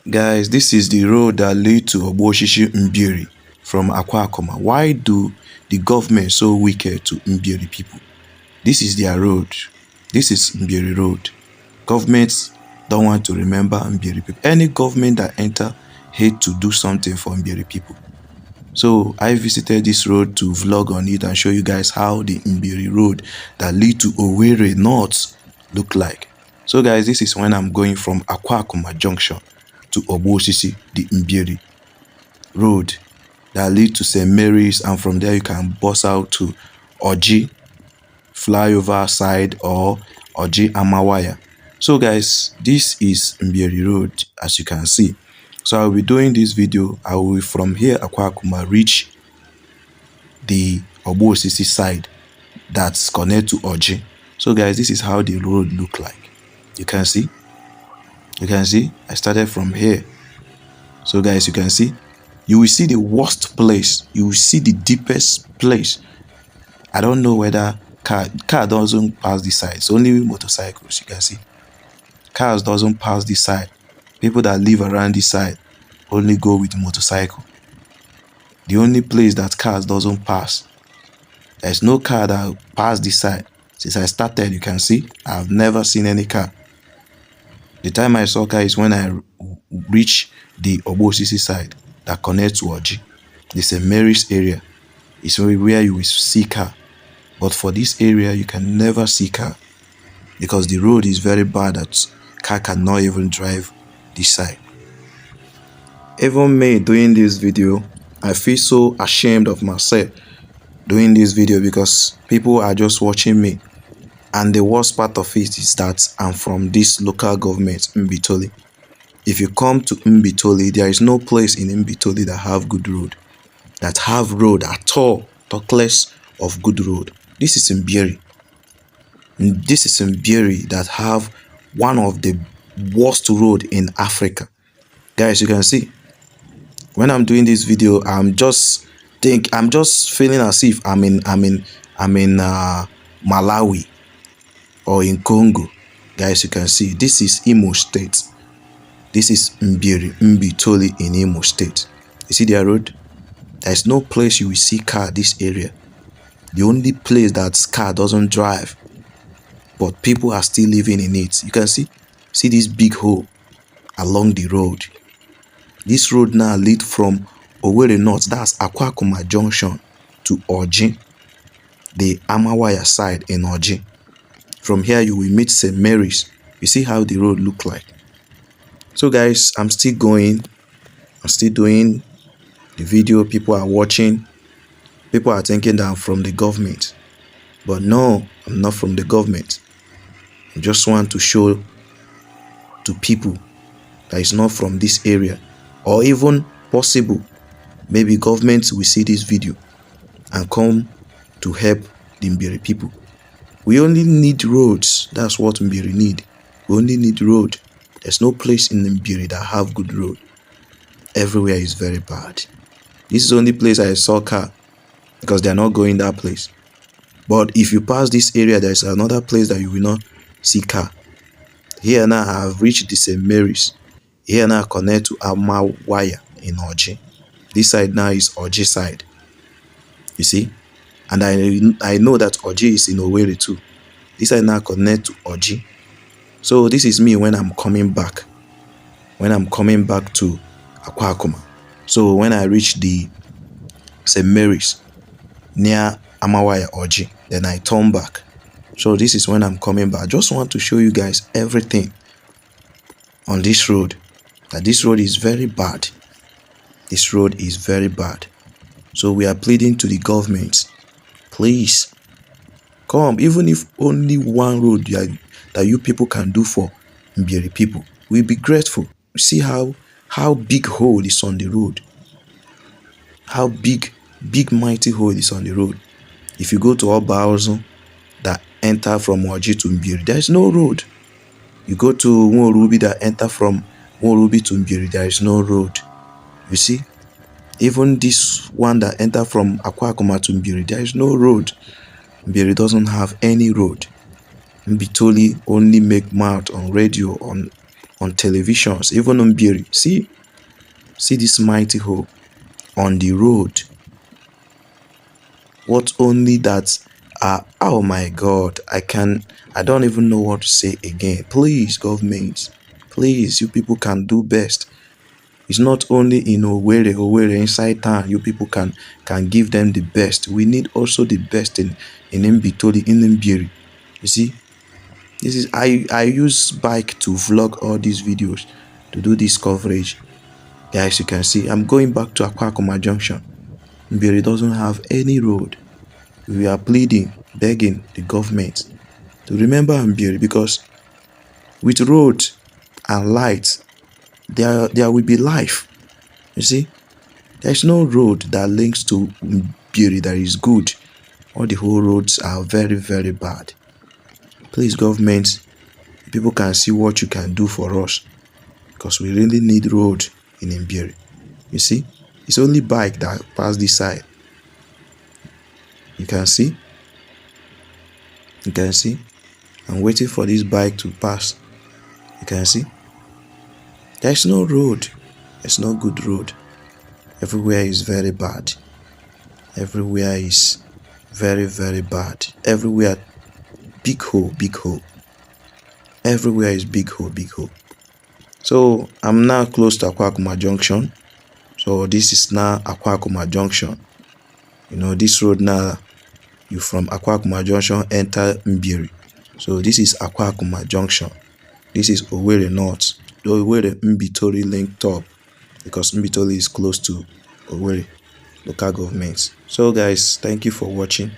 Guys, this is the road that lead to Mbieri from Akwa. Why do the government so wicked to Mbieri people? This is their road. This is Mbieri road. Governments don't want to remember Mbieri people. Any government that enter hate to do something for Mbieri people. So I visited this road to vlog on it and show you guys how the Mbieri road that lead to Owerri North look like. So guys, this is when I'm going from Akwa Junction to Obosisi, the Mbieri road that lead to St. Mary's, and from there you can bus out to Oji flyover side or Oji Amawaya. So guys, this is Mbieri road as you can see. So I'll be doing this video. I will from here Akwa reach the Obosisi side that's connected to Oji. So guys, this is how the road look like. You can see I started from here. So guys, you can see, you will see the worst place, you will see the deepest place. I don't know whether car doesn't pass this side. It's only motorcycles. You can see cars doesn't pass this side. People that live around this side only go with motorcycle. The only place that cars doesn't pass, there's no car that pass this side. Since I started, you can see I've never seen any car. The time I saw car is when I reach the Obosisi side that connects to Oji. The St. Mary's area is where you will see car. But for this area, you can never see car because the road is very bad that car cannot even drive this side. Even me doing this video, I feel so ashamed of myself doing this video because people are just watching me. And the worst part of it is that I'm from this local government, Mbaitoli. If you come to Mbaitoli, there is no place in Mbaitoli that have good road, that have road at all, talk less of good road. This is Mbieri. This is Mbieri that have one of the worst road in Africa. Guys, you can see, when I'm doing this video, I'm just feeling as if I'm in Malawi or in Congo. Guys, you can see this is Imo State. This is Mbaitoli in Imo State. You see their road? There's no place you will see car this area. The only place that car doesn't drive, but people are still living in it. You can see this big hole along the road. This road now lead from Owerri North, that's Akwa Junction, to Oji, the Amawaya side in Oji. From here you will meet St. Mary's. You see how the road look like. So guys, I'm still going. I'm still doing the video. People are watching. People are thinking that I'm from the government. But no, I'm not from the government. I just want to show to people that it's not from this area. Or even possible, maybe government will see this video and come to help the Mbieri people. We only need roads. That's what Mbieri need. We only need road. There's no place in Mbieri that have good road. Everywhere is very bad. This is the only place I saw car because they are not going that place. But if you pass this area, there's another place that you will not see car. Here now I have reached the St. Mary's. Here now I connect to Amawaya in Oji. This side now is Oji side. You see? And I know that Oji is in Owerri too. This side now connect to Oji. So this is me when I'm coming back. When I'm coming back to Akwa. So when I reach the St. Mary's near Amawaya Oji, then I turn back. So this is when I'm coming back. I just want to show you guys everything on this road. That this road is very bad. This road is very bad. So we are pleading to the government. Please come, even if only one road that you people can do for Mbieri people, we'll be grateful. See how big hole is on the road. How big mighty hole is on the road. If you go to Obaozo that enter from Oji to Mbieri, there is no road. You go to Umuonyeali that enter from Umuonyeali to Mbieri, there is no road. You see, even this one that enter from Akwa to Mbieri, there is no road. Mbieri doesn't have any road. Mbaitoli only make mouth on radio on on televisions, even on Mbieri. See this mighty hole on the road. What only that oh my God, I don't even know what to say again. Please, government, please, you people can do best. It's not only in Owerri inside town. You people can give them the best. We need also the best in Mbaitoli, in Mbieri. You see, this is I use bike to vlog all these videos, to do this coverage. Guys, you can see I'm going back to Akwakuma Junction. Mbieri doesn't have any road. We are pleading, begging the government to remember Mbieri, because with road and light, there will be life. You see, there's no road that links to Mbieri that is good. All the whole roads are very, very bad. Please, government, people can see what you can do for us, because we really need road in Mbieri. You see, it's only bike that pass this side. You can see. I'm waiting for this bike to pass. You can see. There's no road. There's no good road. Everywhere is very bad. Everywhere is very, very bad. Everywhere, big hole, big hole. Everywhere is big hole, big hole. So I'm now close to Akwakuma Junction. So this is now Akwakuma Junction. You know, this road now, you from Akwakuma Junction enter Mbieri. So this is Akwakuma Junction. This is Owerri North. The Owerri Mbaitoli linked up, because Mbaitoli is close to Owerri local government. So guys, thank you for watching.